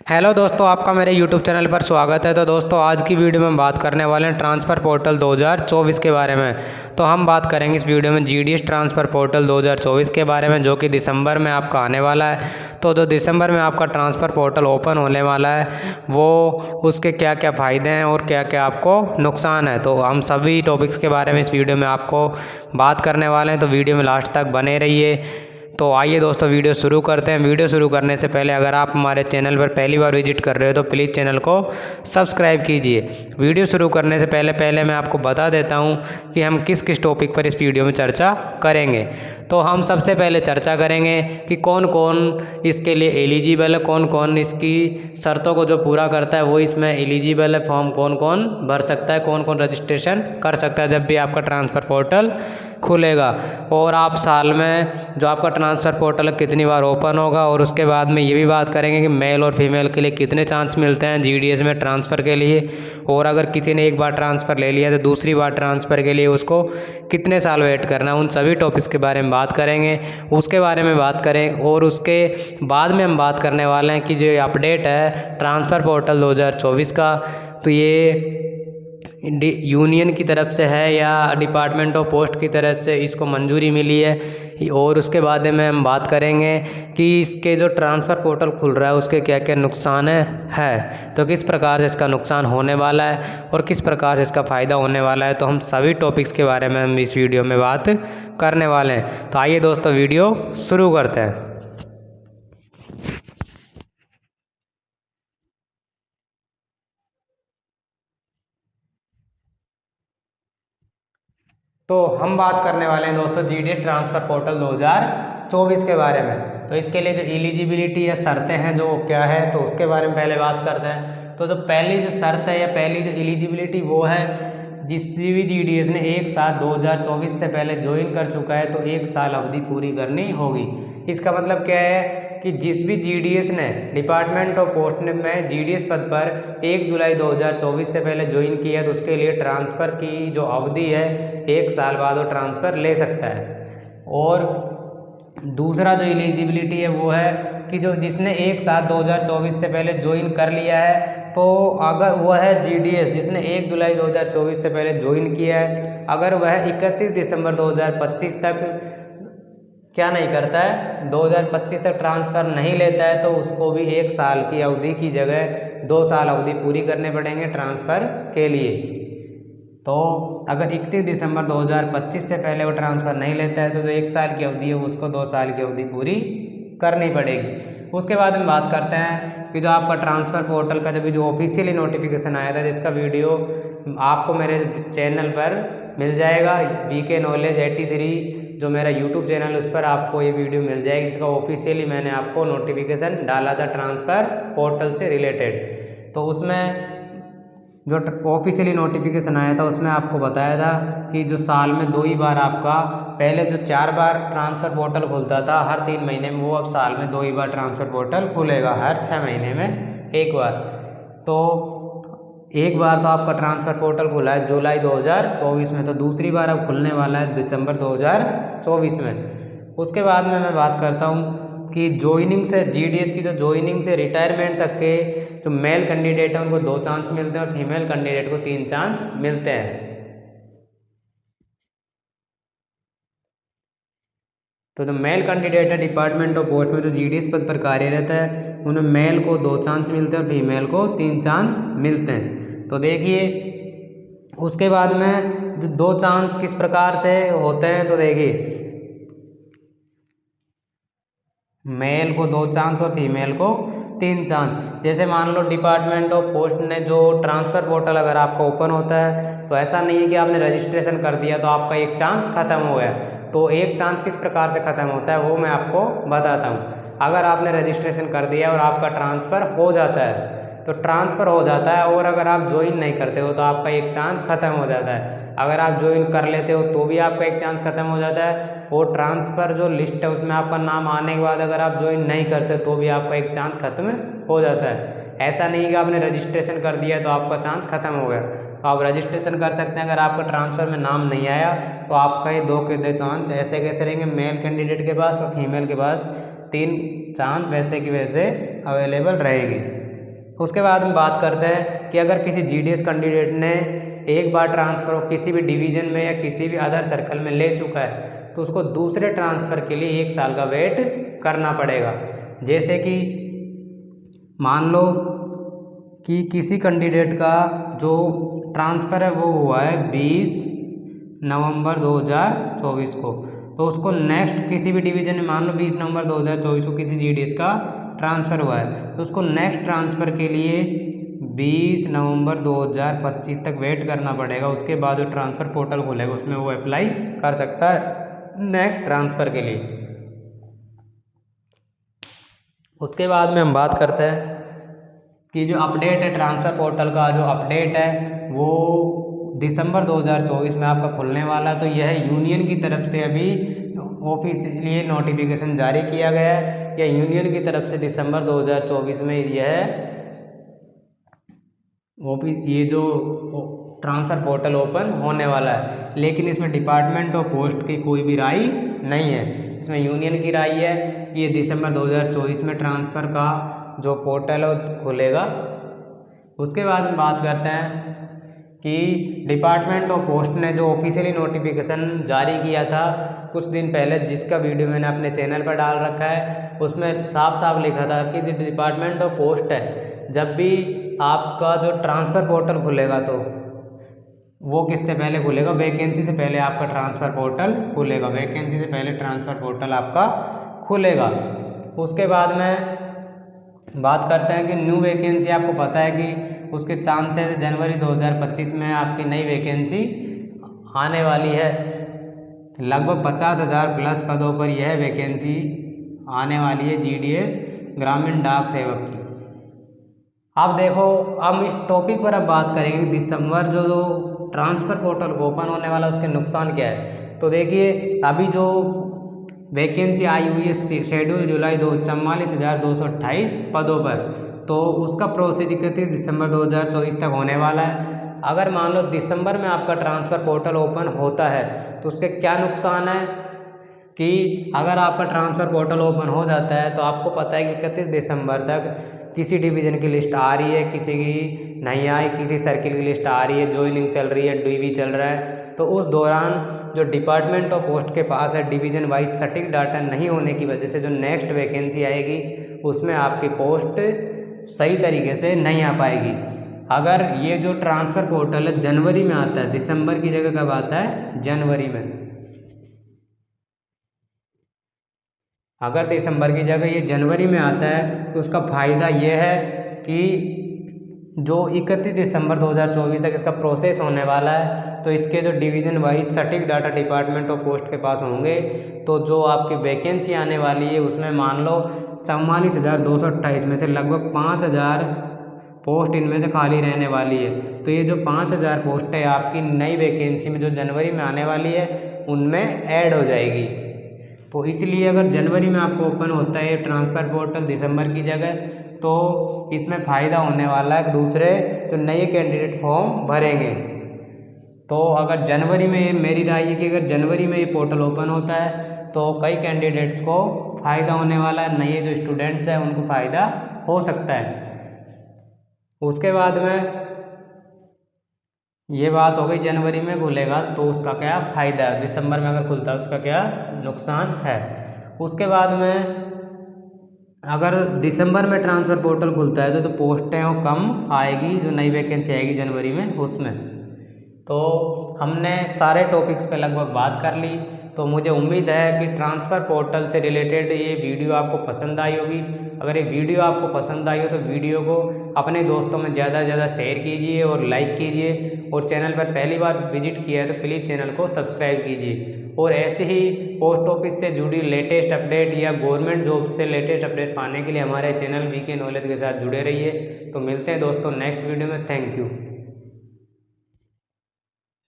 Hello दोस्तों, आपका मेरे YouTube चैनल पर स्वागत है। तो दोस्तों, आज की वीडियो में हम बात करने वाले हैं ट्रांसफ़र पोर्टल 2024 के बारे में। तो हम बात करेंगे इस वीडियो में GDS ट्रांसफ़र पोर्टल 2024 के बारे में, जो कि दिसंबर में आपका आने वाला है। तो जो दिसंबर में आपका ट्रांसफ़र पोर्टल ओपन होने वाला है, वो उसके क्या क्या फ़ायदे हैं और क्या क्या आपको नुकसान है, तो हम सभी टॉपिक्स के बारे में इस वीडियो में आपको बात करने वाले हैं। तो वीडियो में लास्ट तक बने रहिए। तो आइए दोस्तों, वीडियो शुरू करते हैं। वीडियो शुरू करने से पहले अगर आप हमारे चैनल पर पहली बार विजिट कर रहे हो तो प्लीज़ चैनल को सब्सक्राइब कीजिए। वीडियो शुरू करने से पहले मैं आपको बता देता हूं कि हम किस किस टॉपिक पर इस वीडियो में चर्चा करेंगे। तो हम सबसे पहले चर्चा करेंगे कि कौन कौन इसके लिए एलिजिबल है, कौन कौन इसकी शर्तों को जो पूरा करता है वो इसमें एलिजिबल है, फॉर्म कौन कौन भर सकता है, कौन कौन रजिस्ट्रेशन कर सकता है जब भी आपका ट्रांसफ़र पोर्टल खुलेगा, और आप साल में जो आपका ट्रांसफ़र पोर्टल कितनी बार ओपन होगा। और उसके बाद में ये भी बात करेंगे कि मेल और फीमेल के लिए कितने चांस मिलते हैं GDS में ट्रांसफ़र के लिए, और अगर किसी ने एक बार ट्रांसफ़र ले लिया तो दूसरी बार ट्रांसफ़र के लिए उसको कितने साल वेट करना है। उन सभी टॉपिक्स के बारे में बात करेंगे, उसके बारे में बात करें। और उसके बाद में हम बात करने वाले हैं कि जो अपडेट है ट्रांसफ़र पोर्टल 2024 का, तो ये यूनियन की तरफ से है या डिपार्टमेंट ऑफ पोस्ट की तरफ से इसको मंजूरी मिली है। और उसके बाद में हम बात करेंगे कि इसके जो ट्रांसफ़र पोर्टल खुल रहा है उसके क्या क्या नुकसान है, तो किस प्रकार से इसका नुकसान होने वाला है और किस प्रकार से इसका फ़ायदा होने वाला है। तो हम सभी टॉपिक्स के बारे में हम इस वीडियो में बात करने वाले हैं। तो आइए दोस्तों, वीडियो शुरू करते हैं। तो हम बात करने वाले हैं दोस्तों GDS ट्रांसफ़र पोर्टल 2024 के बारे में। तो इसके लिए जो एलिजिबिलिटी या शर्तें हैं जो क्या है, तो उसके बारे में पहले बात करते हैं। तो जो पहली जो शर्त है या पहली जो एलिजिबिलिटी वो है, जिस भी GDS ने एक साल 2024 से पहले ज्वाइन कर चुका है तो एक साल अवधि पूरी करनी होगी। इसका मतलब क्या है कि जिस भी GDS ने डिपार्टमेंट ऑफ पोस्ट में GDS पद पर 1 जुलाई 2024 से पहले ज्वाइन किया है तो उसके लिए ट्रांसफ़र की जो अवधि है एक साल बाद वो ट्रांसफ़र ले सकता है। और दूसरा जो एलिजिबिलिटी है वो है कि जो जिसने 1/7 2024 से पहले ज्वाइन कर लिया है, तो अगर वह है GDS जिसने 1 जुलाई 2024 से पहले ज्वाइन किया है, अगर वह 31 दिसंबर 2025 तक क्या नहीं करता है, 2025 तक ट्रांसफ़र नहीं लेता है, तो उसको भी एक साल की अवधि की जगह 2 साल अवधि पूरी करने पड़ेंगे ट्रांसफ़र के लिए। तो अगर 31 दिसंबर 2025 से पहले वो ट्रांसफ़र नहीं लेता है तो जो एक साल की अवधि है उसको 2 साल की अवधि पूरी करनी पड़ेगी। उसके बाद हम बात करते हैं कि जो आपका ट्रांसफ़र पोर्टल का जब जो ऑफिशियली नोटिफिकेशन आया था, जिसका वीडियो आपको मेरे चैनल पर मिल जाएगा, VK नॉलेज 83 जो मेरा YouTube चैनल है उस पर आपको ये वीडियो मिल जाएगी, जिसका ऑफिशियली मैंने आपको नोटिफिकेशन डाला था ट्रांसफ़र पोर्टल से रिलेटेड। तो उसमें जो ऑफिशियली नोटिफिकेशन आया था उसमें आपको बताया था कि जो साल में 2 ही बार आपका, पहले जो 4 बार ट्रांसफ़र पोर्टल खुलता था हर 3 महीने में, वो अब साल में 2 ही बार ट्रांसफ़र पोर्टल खुलेगा, हर 6 महीने में एक बार। तो एक बार तो आपका ट्रांसफ़र पोर्टल खुला है जुलाई 2024 में, तो दूसरी बार अब खुलने वाला है दिसंबर 2024 में। उसके बाद में मैं बात करता हूँ कि ज्वाइनिंग से GDS की जो ज्वाइनिंग से रिटायरमेंट तक के जो मेल कैंडिडेट हैं उनको 2 चांस मिलते हैं और फीमेल कैंडिडेट को 3 चांस मिलते हैं। तो जो मेल कैंडिडेट है डिपार्टमेंट ऑफ पोस्ट में जो GDS पद पर कार्यरत है, उन्हें मेल को 2 चांस मिलते हैं और फीमेल को 3 चांस मिलते हैं। तो देखिए उसके बाद में जो 2 चांस किस प्रकार से होते हैं, तो देखिए मेल को 2 चांस और फीमेल को 3 चांस। जैसे मान लो डिपार्टमेंट ऑफ पोस्ट ने जो ट्रांसफ़र पोर्टल अगर आपका ओपन होता है, तो ऐसा नहीं है कि आपने रजिस्ट्रेशन कर दिया तो आपका एक चांस ख़त्म हो गया। तो एक चांस किस प्रकार से ख़त्म होता है वो मैं आपको बताता हूँ। अगर आपने रजिस्ट्रेशन कर दिया और आपका ट्रांसफ़र हो जाता है तो ट्रांसफ़र हो जाता है, और अगर आप ज्वाइन नहीं करते हो तो आपका एक चांस ख़त्म हो जाता है। अगर आप ज्वाइन कर लेते हो तो भी आपका एक चांस ख़त्म हो जाता है, और ट्रांसफ़र जो लिस्ट है उसमें आपका नाम आने के बाद अगर आप ज्वाइन नहीं करते तो भी आपका एक चांस ख़त्म हो जाता है। ऐसा नहीं कि आपने रजिस्ट्रेशन कर दिया तो आपका चांस ख़त्म हो गया। तो आप रजिस्ट्रेशन कर सकते हैं, अगर आपका ट्रांसफ़र में नाम नहीं आया तो आपका ये 2 के 2 चांस ऐसे कैसे रहेंगे, मेल कैंडिडेट के पास और फीमेल के पास 3 चांस वैसे की वैसे अवेलेबल रहेंगे। उसके बाद हम बात करते हैं कि अगर किसी GDS कैंडिडेट ने एक बार ट्रांसफ़र किसी भी डिवीज़न में या किसी भी अदर सर्कल में ले चुका है तो उसको दूसरे ट्रांसफ़र के लिए 1 साल का वेट करना पड़ेगा। जैसे कि मान लो कि किसी कैंडिडेट का जो ट्रांसफ़र है वो हुआ है 20 नवंबर 2024 को, तो उसको नेक्स्ट किसी भी डिवीज़न में मान लो 20 नवंबर 2024 को किसी GDS का ट्रांसफ़र हुआ है तो उसको नेक्स्ट ट्रांसफ़र के लिए 20 नवंबर 2025 तक वेट करना पड़ेगा। उसके बाद जो ट्रांसफ़र पोर्टल खुलेगा उसमें वो अप्लाई कर सकता है नेक्स्ट ट्रांसफ़र के लिए। उसके बाद में हम बात करते हैं कि जो अपडेट है ट्रांसफ़र पोर्टल का, जो अपडेट है वो दिसंबर 2024 में आपका खुलने वाला है। तो यह यूनियन की तरफ से अभी ऑफिशियली नोटिफिकेशन जारी किया गया है या यूनियन की तरफ से दिसंबर 2024 में ये जो ट्रांसफ़र पोर्टल ओपन होने वाला है। लेकिन इसमें डिपार्टमेंट ऑफ पोस्ट की कोई भी राय नहीं है, इसमें यूनियन की राय है कि ये दिसंबर 2024 में ट्रांसफ़र का जो पोर्टल है खुलेगा। उसके बाद हम बात करते हैं कि डिपार्टमेंट ऑफ पोस्ट ने जो ऑफिशियली नोटिफिकेशन जारी किया था कुछ दिन पहले, जिसका वीडियो मैंने अपने चैनल पर डाल रखा है, उसमें साफ साफ लिखा था कि डिपार्टमेंट ऑफ पोस्ट है जब भी आपका जो ट्रांसफ़र पोर्टल खुलेगा तो वो किससे पहले खुलेगा, वैकेंसी से पहले आपका ट्रांसफ़र पोर्टल खुलेगा, वैकेंसी से पहले ट्रांसफ़र पोर्टल आपका खुलेगा। उसके बाद में बात करते हैं कि न्यू वैकेंसी, आपको पता है कि उसके चांसेस जनवरी 2025 में आपकी नई वैकेंसी आने वाली है। लगभग 50,000 प्लस पदों पर यह वैकेंसी आने वाली है GDS ग्रामीण डाक सेवक की। अब देखो, हम इस टॉपिक पर अब बात करेंगे दिसंबर जो ट्रांसफ़र पोर्टल ओपन होने वाला उसके नुकसान क्या है। तो देखिए, अभी जो वैकेंसी आई हुई है शेड्यूल जुलाई 44,228 पदों पर, तो उसका प्रोसेस 31 दिसंबर 2024 तक होने वाला है। अगर मान लो दिसंबर में आपका ट्रांसफ़र पोर्टल ओपन होता है तो उसके क्या नुकसान है कि अगर आपका ट्रांसफ़र पोर्टल ओपन हो जाता है तो आपको पता है कि 31 दिसंबर तक किसी डिवीज़न की लिस्ट आ रही है, किसी की नहीं आई, किसी सर्किल की लिस्ट आ रही है, ज्वाइनिंग चल रही है, DV चल रहा है। तो उस दौरान जो डिपार्टमेंट ऑफ पोस्ट के पास है डिवीज़न वाइज सटीक डाटा नहीं होने की वजह से जो नेक्स्ट वैकेंसी आएगी उसमें आपकी पोस्ट सही तरीके से नहीं आ पाएगी। अगर ये जो ट्रांसफ़र पोर्टल है जनवरी में आता है, दिसंबर की जगह कब आता है, जनवरी में। अगर दिसंबर की जगह ये जनवरी में आता है तो उसका फ़ायदा ये है कि जो 31 दिसंबर 2024 तक इसका प्रोसेस होने वाला है तो इसके जो डिवीज़न वाइज सटीक डाटा डिपार्टमेंट ऑफ पोस्ट के पास होंगे तो जो आपकी वैकेंसी आने वाली है उसमें मान लो 44,228 में से लगभग 5,000 पोस्ट इनमें से खाली रहने वाली है। तो ये जो 5,000 पोस्ट है आपकी नई वैकेंसी में जो जनवरी में आने वाली है उनमें ऐड हो जाएगी। तो इसलिए अगर जनवरी में आपको ओपन होता है ट्रांसफ़र पोर्टल दिसंबर की जगह तो इसमें फ़ायदा होने वाला है, दूसरे जो नए कैंडिडेट फॉर्म भरेंगे। तो अगर जनवरी में, मेरी राय है कि अगर जनवरी में ये पोर्टल ओपन होता है तो कई कैंडिडेट्स को फ़ायदा होने वाला है, नए जो स्टूडेंट्स हैं उनको फ़ायदा हो सकता है। उसके बाद में ये बात हो गई जनवरी में खुलेगा तो उसका क्या फ़ायदा है, दिसंबर में अगर खुलता है उसका क्या नुकसान है। उसके बाद में अगर दिसंबर में ट्रांसफ़र पोर्टल खुलता है तो पोस्टें वो कम आएगी, जो नई वैकेंसी आएगी जनवरी में उसमें। तो हमने सारे टॉपिक्स पे लगभग बात कर ली। तो मुझे उम्मीद है कि ट्रांसफ़र पोर्टल से रिलेटेड ये वीडियो आपको पसंद आई होगी। अगर ये वीडियो आपको पसंद आई हो तो वीडियो को अपने दोस्तों में ज़्यादा से ज़्यादा शेयर कीजिए और लाइक कीजिए, और चैनल पर पहली बार विजिट किया है तो प्लीज़ चैनल को सब्सक्राइब कीजिए। और ऐसे ही पोस्ट ऑफिस से जुड़ी लेटेस्ट अपडेट या गवर्नमेंट जॉब से लेटेस्ट अपडेट पाने के लिए हमारे चैनल VK नॉलेज के साथ जुड़े रहिए। तो मिलते हैं दोस्तों नेक्स्ट वीडियो में। Thank you.